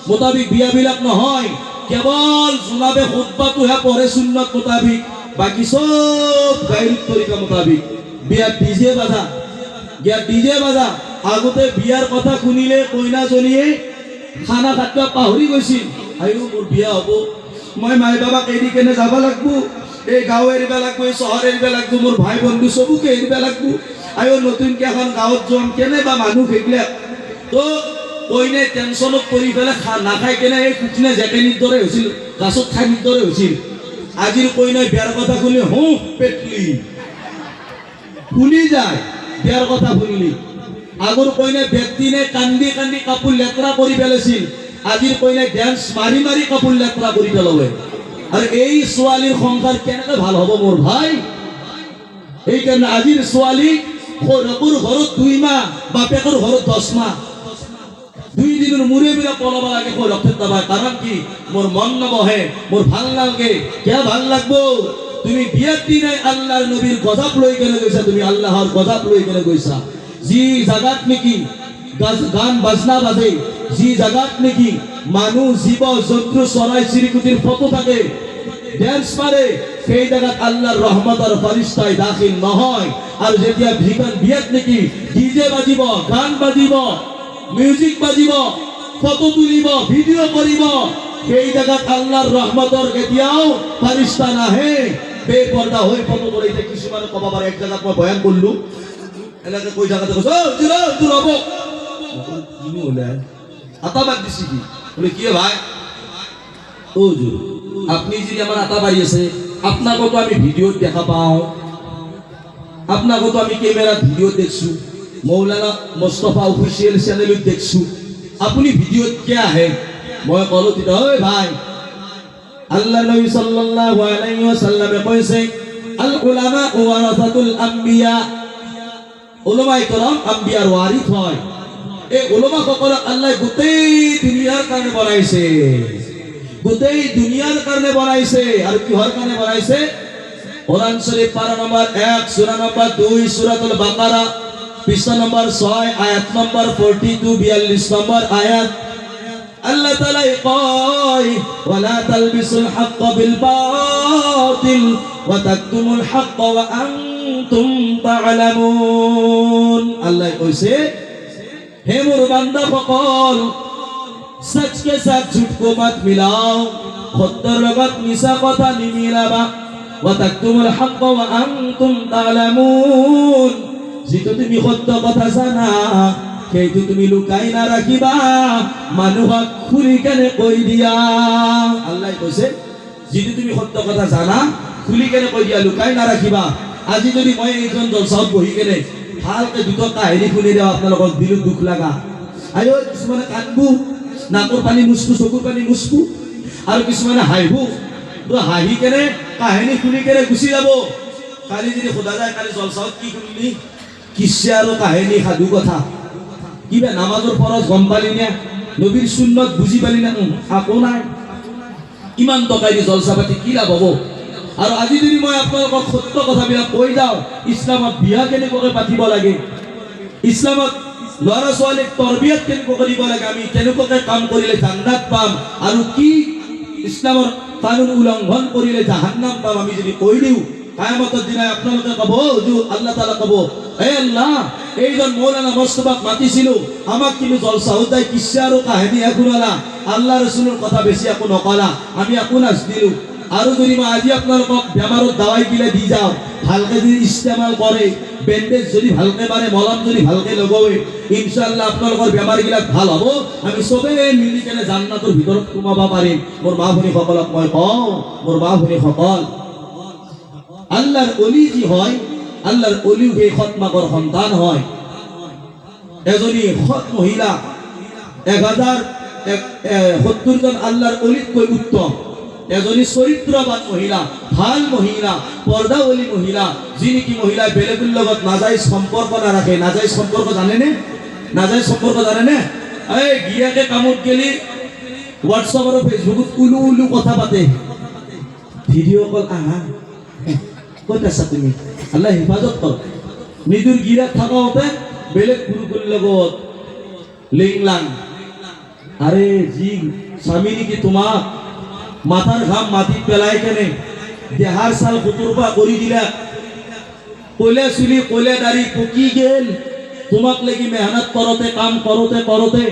মোতাবিক বিয়াবিলাক নহয়, কেৱল জনাবে খুতবাটোহে পঢ়ে সুন্নত মোতাবিক, বাকী সব গাইৰ তৰিকা মোতাবিক। বিয়াত ডিজে বাজা আগতে বিয়াৰ কথা শুনিলে কইনাজনীয়ে খানা খাদ্য পাহৰি গৈছিল। আইও মোৰ বিয়া হ'ব, মই মাই বাবাক এৰি কেনে যাব লাগব, এই গাঁও এৰিব লাগব, এই চহৰ এৰিব লাগব, মোৰ ভাই বন্ধু চবকে এৰিব লাগব। আইও নতুনকে এখন গাঁৱত যাম, কেনেবা মানুহ থাকিলে তো কইনে টেনশ্যনত পৰি পেলাই নাখাই কেনে এই কুটনে জেকেনিৰ দৰে হৈছিল, গাছত ঠাইৰ দৰে হৈছিল। আজিৰ কইনাই বিয়াৰ কথা শুনি পেটলি ফুলি যায় বিয়াৰ কথা শুনিলি। আগৰ কইনাই ব্যক্তিনে কান্দি কান্দি কাপোৰ লেতেৰা কৰি পেলাইছিল, আজিৰ কইনাই ডেন্স মাৰি মাৰি কাপোৰ লেতেৰা কৰি পেলালে। আৰু এই ছোৱালীৰ সংসাৰ কেনেকৈ ভাল হ'ব মোৰ ভাই? এইকাৰণে আজিৰ ছোৱালী সৰুৰ ঘৰত 2 মাহ, বাপেকৰ ঘৰত 10 মাহ, 2 দিনৰ মূৰে মূৰে পলাব লাগে সৌৰক্ষেত দাবাই। কাৰণ কি? মোৰ মন নবহে, মোৰ ভাল নালাগে। কিয় ভাল লাগব? তুমি বিয়াৰ দিনাই আল্লাহৰ নবীৰ গজব লৈ কেনে গৈছা, তুমি আল্লাহৰ গজব লৈ কেনে গৈছা। যি জাগাত নেকি গান বাজনা বাজে, যি জাগাত নেকি মানুহ জীৱ জন্তু চৰাই চিৰিকটিৰ ফটো থাকে, ডেন্স মাৰে, সেই জাগাত আল্লাহৰ ৰহমতৰ ফাৰিস্তাই দাখিল নহয়। আৰু যেতিয়া বিয়াত নেকি ডিজে বাজিব, গান বাজিব, মিউজিক বাজিব, ফটো তুলিব, ভিডিঅ' কৰিব, সেই জাগাত আল্লাহৰ ৰহমতৰ কেতিয়াও ফাৰিস্তা নাহে। বেপৰ্দা হৈ ফটো কৰিছে। কিছুমানে ক'ব পাৰে, এক জাগাত মই বয়ান কৰিলো, এনেকে কৈ জাগাতে কৈছো তোৰ হ'ব কিনো হলে আটা বাদ দিছি কি বলে কি ভাই ও জোর আপনি যদি আমার আটা বাড়ি আছে, আপনাকে তো আমি ভিডিওত দেখা পাও, আপনাকে তো আমি ক্যামেরা ভিডিও দেখছো, মৌলানা মুস্তাফা অফিসিয়াল চ্যানেলত দেখছো, আপনি ভিডিওত কে আহে? মই কলো তেতিয়া ঐ ভাই, আল্লাহ নবী সাল্লাল্লাহু আলাইহি ওয়াসাল্লামে কইছে আল উলামা ওয়ারাসাতুল আম্বিয়া, উলামায়ে কেরাম আম্বিয়ার ওয়ারিস হয়। এই উলামা সকল আল্লাহ গোটেই দুনিয়ার কারণে বনাইছে, গোটেই দুনিয়ার কারণে বনাইছে। আর কিহর কারণে বনাইছে? কোরআন শরীফ পারা নম্বর 1 সূরা নম্বর 2 সূরাতুল বাকারা পৃষ্ঠা নম্বর 6 আয়াত নম্বর 42 42 নম্বর আয়াত। আল্লাহ তাআলা কয় ওয়ালা তালবিসুল হক বিল বাতিল ওয়া তাকতুমুল হক ওয়া আনতুম তা'লামুন। আল্লাহ কইছে হে মোর বান্দা সকল, सच के साथ झूठ को मत मिलाओ, সত্যৰ লগত মিছা কথা নিমিলাবা। ওয়া তাকতুমুল হক ওয়া আনতুম তা'লামুন, যিটো তুমি সত্য কথা জানা সেইটো তুমি লুকাই না ৰাখিবা, মানুহক খুলি কেনে কৈ দিয়া। আল্লাহ কৈছে যিটো তুমি সত্য কথা জানা খুলি কেনে কৈ দিয়া, লুকাই না ৰাখিবা। আজি যদি মই এইখন জলসাত বহি কেনে ভালকে দুটা কাহিনী শুনি দিওঁ, আপোনালোকক দিলো দুখ লগা, আয়ো কিছুমানে কান্দবো, নাকৰ পানী মুচকু, চকুৰ পানী মুচকু, আৰু কিছুমানে হাঁহিব, তো হাঁহি কেনে কাহিনী শুনি কেনে গুচি যাব। কালি যদি সোধা যায় কালি জলসাত কি শুনিলি, কিছে আৰু কাহিনী সাধু কথা, কিবা নামাজৰ ফৰজ গম পালি নে, নবীৰ সুন্নত বুজি পালি না? আকৌ নাই। ইমান টকাই দি জলসা পাতি কি লাভ হ'ব? আৰু আজি যদি মই আপোনালোকক সত্য কথাবিলাক কৈ যাওঁ, ইছলামত বিয়া কেনেকৈ পাতিব লাগে, ইছলামত ল'ৰা ছোৱালীক তৰবিয়ত কেনেকৈ কৰিব লাগে, আমি কেনেকৈ কাম কৰিলে জান্নাত পাম, আৰু কি ইছলামৰ কানুন উলংঘন কৰিলে জাহান্নাম পাম, আমি যদি কৈ দিওঁ, কিয়ামতৰ দিনা আপোনালোকে ক'ব, হুজুৰ আল্লাহ তাআলা ক'ব, হে আল্লাহ এইজন মৌলানা মুস্তাফাক মাতিছিলো, আমাক কিন্তু জলসা হতাই কিচ্ছা আৰু কাহিনী শুনালা, আল্লাহ ৰসুলৰ কথা বেছি একো নকলা, আমি একো নাজনিলো। আৰু যদি মই আজি আপোনালোকক বেমাৰত দাৱাই গিলা দি যাওঁ, ভালকে যদি ইস্তেমাল কৰে, বেণ্ডেজ যদি ভালকে মাৰে, মলম যদি ভালকে লগাৱে, ইনশাআল্লাহ আপোনালোকৰ বেমাৰবিলাক ভাল হ'ব, আমি চবেই মিলি কেনে জান্নাতৰ ভিতৰত সোমাব পাৰিম। মোৰ মা ভনীসকলক মই কওঁ, মোৰ মা ভনীসকল, আল্লাহৰ অলি যি হয়, আল্লাহৰ অলিও সেই সৎ মাকৰ সন্তান হয়। এজনী সৎ মহিলা 1070 জন আল্লাহৰ অলিতকৈ উত্তম। এজনী চৰিত্ৰবান মহিলা, ভাল মহিলা, পৰ্দাৱলী মহিলা, যি নেকি মহিলাই বেলেগৰ লগত নাজাইজ সম্পৰ্ক নাৰাখে। নাজাইজ সম্পৰ্ক জানেনে? নাজাইজ সম্পৰ্ক জানেনে? এই গিয়াকে কামত গেলি হোৱাটছআপ আৰু ফেচবুকত উলু উলু কথা পাতে, ভিডিঅ' কল, আহা ক'ত আছা তুমি, আল্লাহ হেফাজত কৰক। নিজৰ গিৰাত থাকোঁতে বেলেগ পুৰুষৰ লগত লিংলাং, আরে জি স্বামী নাকি তোমাক মাথার ঘাম মাটিত পেলাই কেনে দেহার সাল কুতুরবা কৰি দিলা, কইলে চুলি কইলে দাড়ি পকি গেল, তোমাক লাগি মেহনত কৰোতে কাম কৰোতে কৰোতে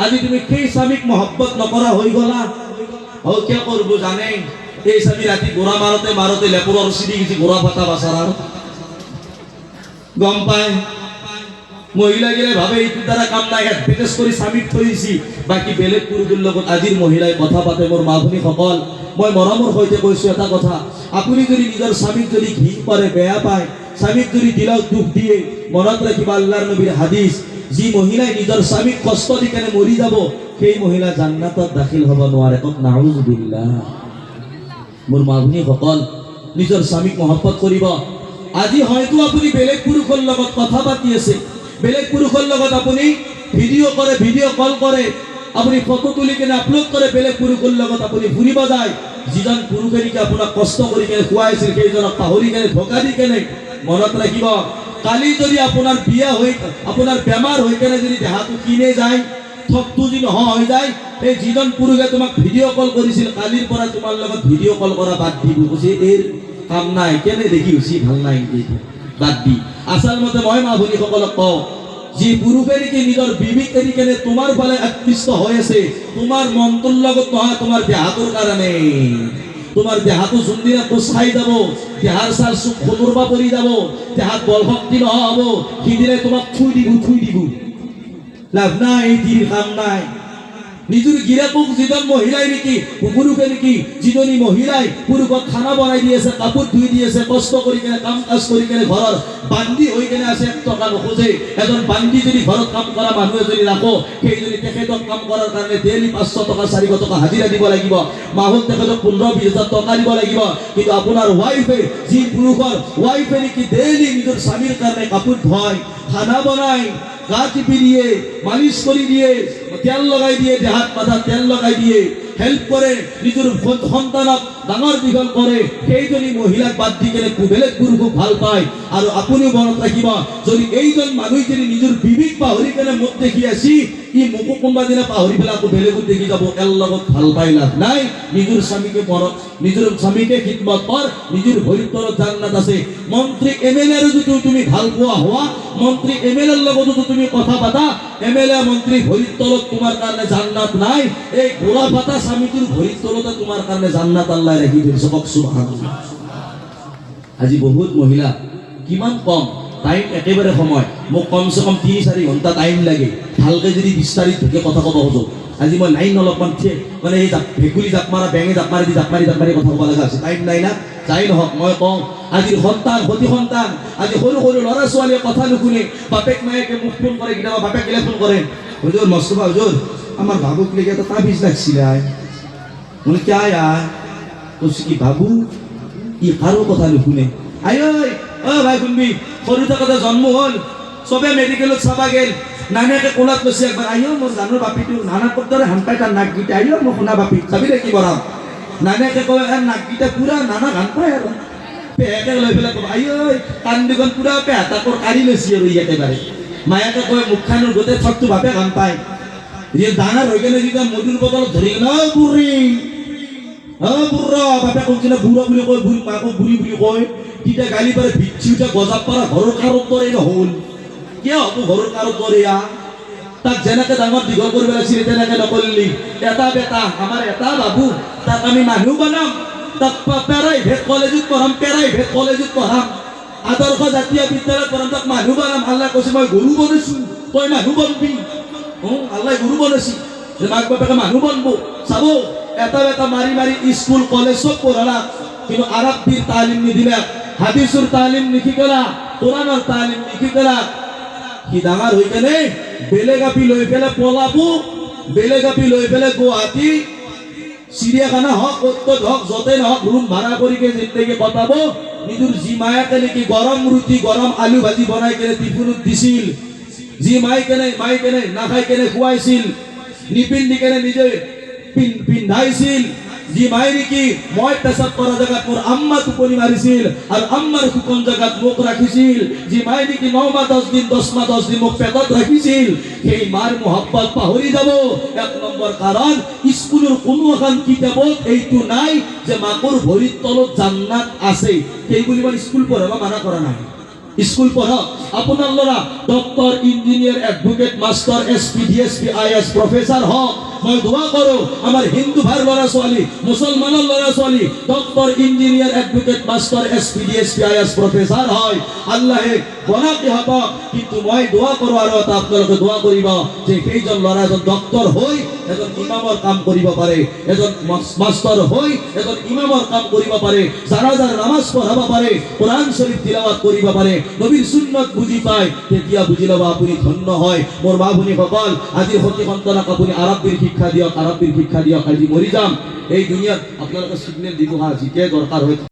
আজি তুমি সেই স্বামীক মহব্বত নকৰা হৈ গলা। ও কিয় করব জানে, এই স্বামী রাতি গোড়া মারতে মারতে লেপুর সিঁড়ি গেছি গোড়া ফাটা বাসার গম পায়। মহিলা গেলে ভাবে এইটো দ্বারা কাম নাই, এডভাৰটাইজ কৰি স্বামীক থৈছি, বাকী বেলেগ পুৰুষৰ লগত আজিৰ মহিলাই কথা পাতে। মোৰ মা ভনীসকল, মই মৰমৰ সৈতে কৈছো এটা কথা, আপুনি যদি নিজৰ স্বামীক যদি ঘৃণ কৰে, বেয়া পায়, স্বামীক যদি দিলত দুখ দিয়ে, মনত ৰাখিব আল্লাহৰ নবীৰ হাদিস, যি মহিলাই নিজৰ স্বামীক কষ্ট দি কেনে মৰি যাব, সেই মহিলা জান্নাতত দাখিল হ'ব নোৱাৰে। কক নাউজুবিল্লাহ। মোৰ মা ভনীসকল, নিজৰ স্বামীক মহব্বত কৰিব। আজি হয়তো আপুনি বেলেগ পুৰুষৰ লগত কথা পাতি আছে, বেলেগ পুৰুষৰ লগত আপুনি ভিডিঅ' কৰে, ভিডিঅ' কল কৰে, আপুনি ফটো তুলি কেনে আপলোড কৰে, বেলেগ পুৰুষৰ লগত আপুনি ফুৰিব যায়। যিজন পুৰুষে নেকি আপোনাক কষ্ট কৰি কেনে খুৱাইছিল, সেইজনক পাহৰি কেনে ধোকা দি কেনে, মনত ৰাখিব কালি যদি আপোনাৰ বিয়া হৈ আপোনাৰ বেমাৰ হৈ কেনে যদি দেহাটো কিনে যায়, ঠকটো যদি নোহোৱা হৈ যায়, এই যিজন পুৰুষে তোমাক ভিডিঅ' কল কৰিছিল, কালিৰ পৰা তোমাৰ লগত ভিডিঅ' কল কৰা বাদ দিব, কৈছে এই কাম নাই, কেনে দেখি হৈছি ভাল নাই, বাদ দি। আচল মতে মই মা ভনীসকলক কওঁ, যি পুৰুষে নেকি নিজৰ বিবিক এৰি কেনে তোমাৰ ফালে আকৃষ্ট হৈ আছে, তোমাৰ মনটোৰ লগত নহয়, তোমাৰ দেহাটোৰ কাৰণে। তোমাৰ দেহাটো যোনদিনা কোচ খাই যাব, দেহাৰ চাল চুক খুতুৰবা পৰি যাব, দেহাত বল শক্তি নোহোৱা হ'ব, সিদিনাই তোমাক থুই দিব। লাভ নাই, দিন কাম নাই। নিজের গিরাকক যিজন মহিলাই নেকি পুরুষে নেকি যিজনী মহিলাই পুরুষক খানা বনাই দিয়েছে, কাপড় ধুই দিয়েছে, কষ্ট করে কেনে কাম কাজ করে কেনে ঘরের বান্দি হয়ে কেনে আছে, 1 টকা নোখোজে। এজন বান্দি যদি ঘরত কাম করা মানুষ যদি রাখো, সেইজনী তেখেতক কাম করার কারণে ডেইলি 500 টাকা 400 টাকা হাজিরা দিব লাগিব, মাহত তেখেতক 15-20 হাজার টাকা দিব লাগিব। কিন্তু আপনার ওয়াইফে, যি পুরুষর ওয়াইফে নেকি ডেইলি নিজের স্বামীর কারণে কাপড় ধোয়, খানা বনায়, গা টিপি দিয়ে, মালিশ করে দিয়ে, তেল লগাই দিয়ে, দেহাত মাথা তেল লগাই দিয়ে, হেল্প করে, নিজের সন্তানক ডাঙর দীঘল করে, সেইজনী মহিলাক বাদ দি কেনে বেলেগ পুৰুষক ভাল পায়। আৰু আপুনিও মনত ৰাখিব, যদি এইজন মানুহ যদি নিজৰ বিবিক পাহৰি কেনে মোক দেখি আছি, ই মোকো কোনোবা দিনা পাহৰি পেলাই আকৌ বেলেগক দেখি যাব, এর লগত ভাল পাই লাভ নাই। নিজৰ স্বামীকে মনত, নিজৰ স্বামীকে খিদমত কৰ, নিজৰ ভৰিৰ তলত জান্নাত আছে। মন্ত্ৰী MLA যদি তুমি ভাল পোৱা হোৱা, মন্ত্ৰী MLA লগতো তুমি কথা পাতা, MLA মন্ত্ৰী ভৰিৰ তলত তোমাৰ কাৰণে জান্নাত নাই। এই গোলা পাতা স্বামীটোৰ ভৰিৰ তলতে তোমাৰ কাৰণে জান্নাত আল্লাহ রাখি দিয়েছে। সুবহানাল্লাহ। আজি বহুত মহিলা কিমান কম টাইম, একেবারে সময়, মোক কমসে কম 3-4 ঘন্টা টাইম লাগে ভালকে যদি বিস্তারিত থেকে কথা কব খোজো। আজি মই লাইন অলপমান মানে এই ভেকুলি জাপ মাৰা, বেঙে জাপ মাৰি জাপ মাৰি কথা ক'ব লগা আছে, টাইম নাই না। যাই নহওক মই কওঁ, আজিৰ সন্তান সতি সন্তান, আজি সৰু সৰু ল'ৰা ছোৱালীয়ে কথা নুশুনে, বাপেক মায়েকে মোক ফোন কৰে, কেতিয়াবা বাপেক গেলে ফোন কৰে, হুজুর মস্তফা হুজুর আমার বাবুক লেগে একটা তাবিজ লাগছিল, বলে কে আয়া বলছি কি বাবু ই কারো কথা নুশুনে। আই ও ভাই শুনবি, সৰু থাকোতে জন্ম হল, চবে মেডিকেলত চাবা গেল, নানাকে কোলাত লৈছে একবাৰ, আইও মোৰ জানৰ বাপীটো নানা পত্তৰে হামপাই তাৰ নাকগিটা, আইও মই শুনা বাপী চাবি দে কি বৰাম। নানাকে কয় নাকগিটা পুৰা নানা গান পায় আৰু পেহাকে লৈ পেলাই কব, আইও কাণ দুখন পুৰা পেহা তাকৰ কাঢ়ি লৈছি আৰু ই একেবাৰে। মায়াকে কয় মুখখানৰ গোটেই ঠগটো বাপে গান পায়। যে ডাঙৰ হৈ কেনে যেতিয়া মধুৰ বটলত ধৰি কেনে বুঢ়ী বুঢ়া বাপে কৈ কিনে বুঢ়া বুলি কয়, বুঢ়ী মাকো বুঢ়ী বুলি কয়, তেতিয়া গালি পাৰে ভিক্ষি উঠা গজাব পাৰা ঘৰৰ কাৰত দৰে নহ'ল, কিয় হ'ব ঘৰৰ কাৰত দৰে। তাক যেনেকে ডাঙৰ দীঘল কৰিব লাগিছিল তেনেকে নকৰিলি। এটা বেটা আমাৰ এটা বাবু, তাক আমি মানুহ বনাম, তাক প্ৰাইভেট কলেজত পঢ়াম, প্ৰাইভেট কলেজত পঢ়াম, আদৰ্শ জাতীয় বিদ্যালয়ত পঢ়াম, তাক মানুহ বনাম। আল্লাহ কৈছে মই গৰু বনাইছো, তই মানুহ বনবি। আল্লাহ গৰু বনাইছি, মাক বাপেকে মানুহ বনব। চাব এটা বেটা মাৰি মাৰি স্কুল কলেজ চব পঢ়ালা, কিন্তু আৰব্বিৰ তালিম নিদিলা, হাদিছৰ তালিম নিশিকালা, কোরআনৰ তালিম নিশিকালা। সি ডাঙৰ হৈ কেনে বেলেগ আপি লৈ পেলাই পলাব, বেলেগ আপি লৈ পেলাই গুৱাহাটী চিৰিয়াখানা হওক, ক'ত হওক, য'তে নহওক ৰুম ভাড়া কৰি কেনে জিন্দগী কটাব। নিজৰ যি মায়াকে নেকি গৰম ৰুটি গৰম আলু ভাজি বনাই কেনে টিফিনত দিছিল, যি মাই কেনে নাখাই কেনে খুৱাইছিল, নিপিন্ধি কেনে নিজে পিন্ধাইছিল, যি মাই নেকি মই পেচাব কৰা জাগাত মোৰ আম্মা টোপনি মাৰিছিল আৰু আম্মাৰ শুকন জাগাত মোক ৰাখিছিল, যি মাই নেকি 9 মাহ 10 দিন 10 মাহ 10 দিন মোক পেটত ৰাখিছিল, সেই মাৰ মহব্বত পাহৰি যাব। 1 নম্বৰ কাৰণ স্কুলৰ কোনো এখন কিতাপত এইটো নাই যে মাকৰ ভৰিৰ তলত জান্নাত আছে, সেইবুলি মই স্কুল পঢ়াব মানা কৰা নাই। স্কুল পঢ়ক, আপোনাৰ ল'ৰা doctor, engineer, advocate, master, SP, DSP, IS, professor হওক। মই দোয়া কৰোঁ আমাৰ হিন্দু ভাইৰ ল'ৰা ছোৱালী, মুছলমানৰ ল'ৰা ছোৱালী doctor, engineer, advocate, master, SP, DSP, IS, professor হয়, আল্লাহে বনাকে হ'ব। কিন্তু মই দোয়া কৰোঁ আৰু এটা আপোনালোকে দোয়া কৰিব যে সেইজন ল'ৰা এজন ডক্টৰ হৈ এজন ইমামৰ কাম কৰিব পাৰে, এজন মাষ্টাৰ হৈ এজন ইমামৰ কাম কৰিব পাৰে, জানাজাৰ নামাজ পঢ়াব পাৰে, কোরআন শরীফ তিলাওয়াত কৰিব পাৰে, নবীৰ সুন্নত বুজি পায়, তেতিয়া বুজি ল'ব আপুনি ধন্য হয়। মোৰ মা ভনীসকল, আজিৰ সতি সন্তানক আপুনি আৰব্বীৰ শিক্ষা দিয়ক, আৰব্বীৰ শিক্ষা দিয়ক। আজি মৰি যাম এই দুনিয়াত আপোনালোকে সিগনেল দিব, হা যেতিয়া দৰকাৰ হয়